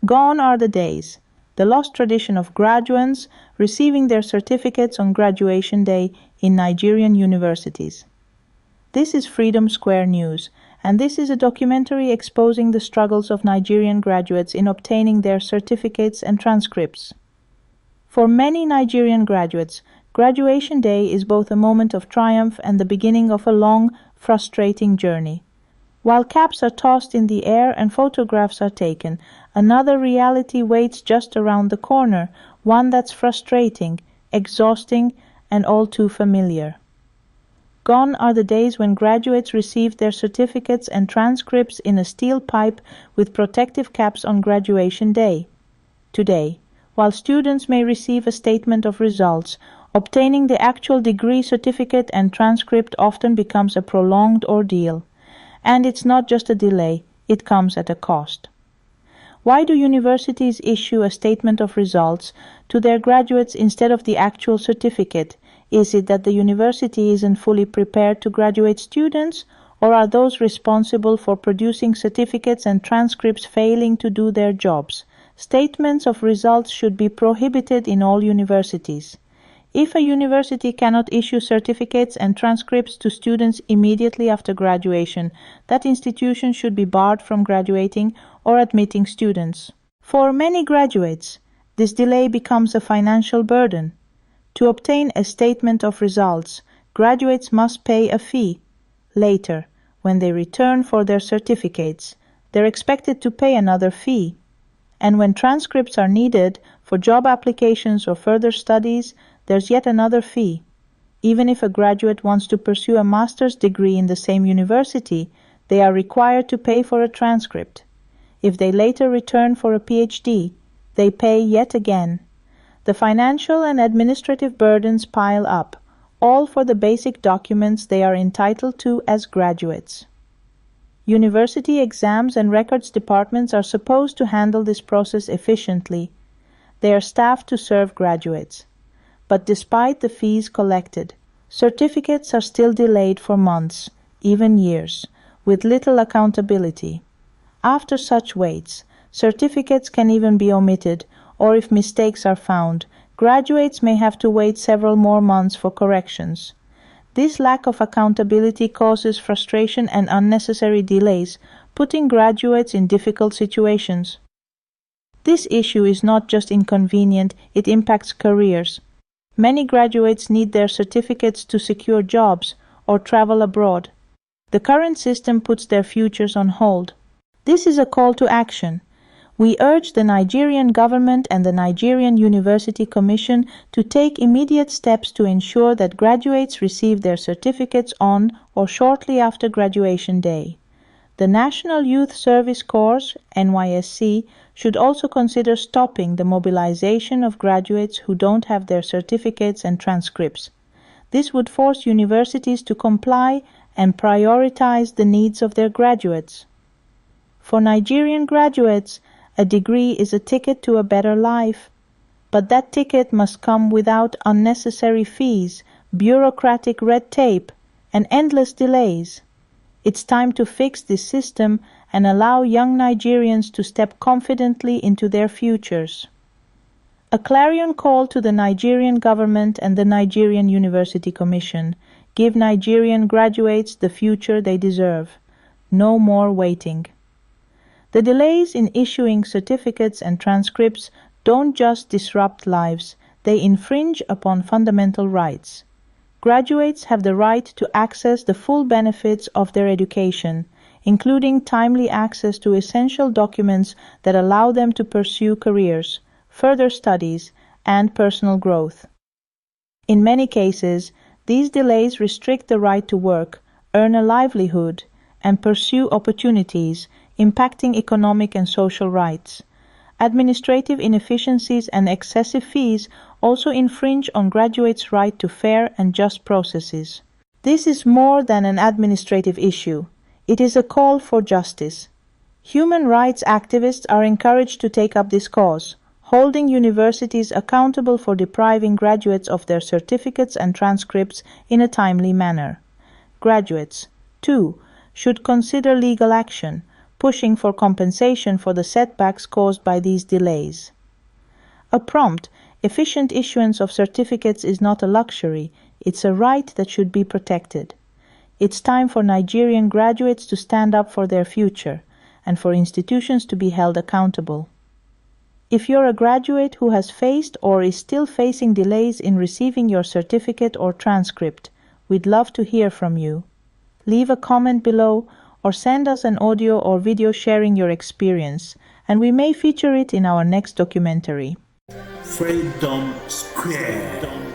Gone are the days, the lost tradition of graduates receiving their certificates on graduation day in Nigerian universities. This is Freedom Square News, and this is a documentary exposing the struggles of Nigerian graduates in obtaining their certificates and transcripts. For many Nigerian graduates, graduation day is both a moment of triumph and the beginning of a long, frustrating journey. While caps are tossed in the air and photographs are taken, another reality waits just around the corner, one that's frustrating, exhausting, and all too familiar. Gone are the days when graduates received their certificates and transcripts in a steel pipe with protective caps on graduation day. Today, while students may receive a statement of results, obtaining the actual degree certificate and transcript often becomes a prolonged ordeal. And it's not just a delay, it comes at a cost. Why do universities issue a statement of results to their graduates instead of the actual certificate? Is it that the university isn't fully prepared to graduate students, or are those responsible for producing certificates and transcripts failing to do their jobs? Statements of results should be prohibited in all universities. If a university cannot issue certificates and transcripts to students immediately after graduation, that institution should be barred from graduating or admitting students. For many graduates, this delay becomes a financial burden. To obtain a statement of results, graduates must pay a fee. Later, when they return for their certificates, they're expected to pay another fee. And when transcripts are needed for job applications or further studies, there's yet another fee. Even if a graduate wants to pursue a master's degree in the same university, they are required to pay for a transcript. If they later return for a PhD, they pay yet again. The financial and administrative burdens pile up, all for the basic documents they are entitled to as graduates. University exams and records departments are supposed to handle this process efficiently. They are staffed to serve graduates. But despite the fees collected, certificates are still delayed for months, even years, with little accountability. After such waits, certificates can even be omitted, or if mistakes are found, graduates may have to wait several more months for corrections. This lack of accountability causes frustration and unnecessary delays, putting graduates in difficult situations. This issue is not just inconvenient, it impacts careers. Many graduates need their certificates to secure jobs or travel abroad. The current system puts their futures on hold. This is a call to action. We urge the Nigerian government and the Nigerian University Commission to take immediate steps to ensure that graduates receive their certificates on or shortly after graduation day. The National Youth Service Corps, NYSC, should also consider stopping the mobilization of graduates who don't have their certificates and transcripts. This would force universities to comply and prioritize the needs of their graduates. For Nigerian graduates, a degree is a ticket to a better life, but that ticket must come without unnecessary fees, bureaucratic red tape, and endless delays. It's time to fix this system and allow young Nigerians to step confidently into their futures. A clarion call to the Nigerian government and the Nigerian University Commission. Give Nigerian graduates the future they deserve. No more waiting. The delays in issuing certificates and transcripts don't just disrupt lives, they infringe upon fundamental rights. Graduates have the right to access the full benefits of their education, including timely access to essential documents that allow them to pursue careers, further studies, and personal growth. In many cases, these delays restrict the right to work, earn a livelihood, and pursue opportunities, impacting economic and social rights. Administrative inefficiencies and excessive fees also infringe on graduates' right to fair and just processes. This is more than an administrative issue. It is a call for justice. Human rights activists are encouraged to take up this cause, holding universities accountable for depriving graduates of their certificates and transcripts in a timely manner. Graduates, too, should consider legal action, pushing for compensation for the setbacks caused by these delays. A prompt, efficient issuance of certificates is not a luxury, it's a right that should be protected. It's time for Nigerian graduates to stand up for their future and for institutions to be held accountable. If you're a graduate who has faced or is still facing delays in receiving your certificate or transcript, we'd love to hear from you. Leave a comment below or send us an audio or video sharing your experience, and we may feature it in our next documentary. Freedom Square.